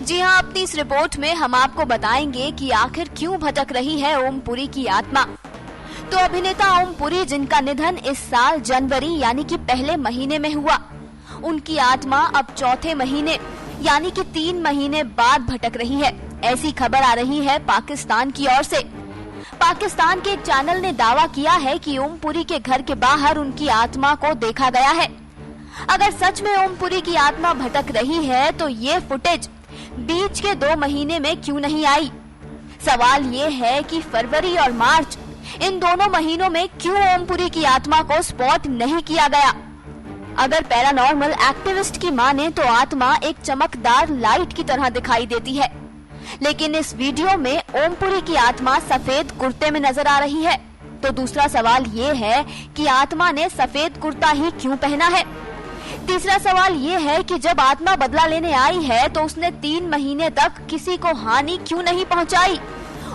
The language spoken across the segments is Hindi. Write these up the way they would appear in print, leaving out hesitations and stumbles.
जी हाँ, अपनी इस रिपोर्ट में हम आपको बताएंगे कि आखिर क्यों भटक रही है ओम पुरी की आत्मा। तो अभिनेता ओम पुरी, जिनका निधन इस साल जनवरी यानी कि पहले महीने में हुआ, उनकी आत्मा अब चौथे महीने यानी कि 3 महीने बाद भटक रही है। ऐसी खबर आ रही है पाकिस्तान की ओर से। पाकिस्तान के एक चैनल ने दावा किया है कि ओम पुरी के घर के बाहर उनकी आत्मा को देखा गया है। अगर सच में ओम पुरी की आत्मा भटक रही है तो ये फुटेज बीच के 2 महीने में क्यों नहीं आई? सवाल ये है कि फरवरी और मार्च, इन दोनों महीनों में क्यों ओम पुरी की आत्मा को स्पॉट नहीं किया गया? अगर पैरानॉर्मल एक्टिविस्ट की माने तो आत्मा एक चमकदार लाइट की तरह दिखाई देती है, लेकिन इस वीडियो में ओम पुरी की आत्मा सफेद कुर्ते में नजर आ रही है। तो दूसरा सवाल ये है कि आत्मा ने सफेद कुर्ता ही क्यों पहना है? तीसरा सवाल ये है कि जब आत्मा बदला लेने आई है तो उसने 3 महीने तक किसी को हानि क्यों नहीं पहुंचाई,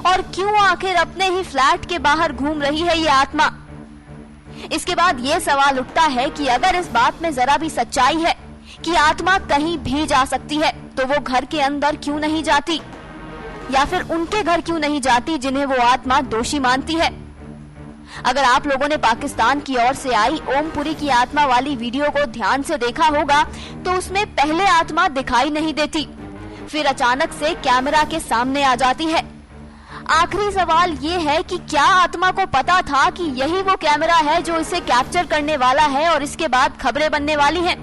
और क्यों आखिर अपने ही फ्लैट के बाहर घूम रही है ये आत्मा? इसके बाद ये सवाल उठता है कि अगर इस बात में जरा भी सच्चाई है कि आत्मा कहीं भी जा सकती है, तो वो घर के अंदर क्यों नहीं जाती, या फिर उनके घर क्यों नहीं जाती जिन्हें वो आत्मा दोषी मानती है? अगर आप लोगों ने पाकिस्तान की ओर से आई ओम पुरी की आत्मा वाली वीडियो को ध्यान से देखा होगा तो उसमें पहले आत्मा दिखाई नहीं देती, फिर अचानक से कैमरा के सामने आ जाती है। आखिरी सवाल ये है कि क्या आत्मा को पता था कि यही वो कैमरा है जो इसे कैप्चर करने वाला है और इसके बाद खबरें बनने वाली हैं?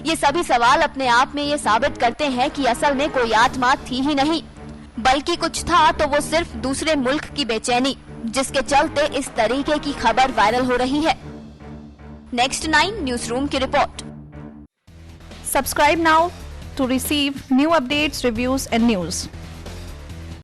ये सभी सवाल अपने आप में ये साबित करते हैं कि असल में कोई आत्मा थी ही नहीं, बल्कि कुछ था तो वो सिर्फ दूसरे मुल्क की बेचैनी, जिसके चलते इस तरीके की खबर वायरल हो रही है। नेक्स्ट 9 न्यूज रूम की report. Subscribe now to receive new updates, reviews and news.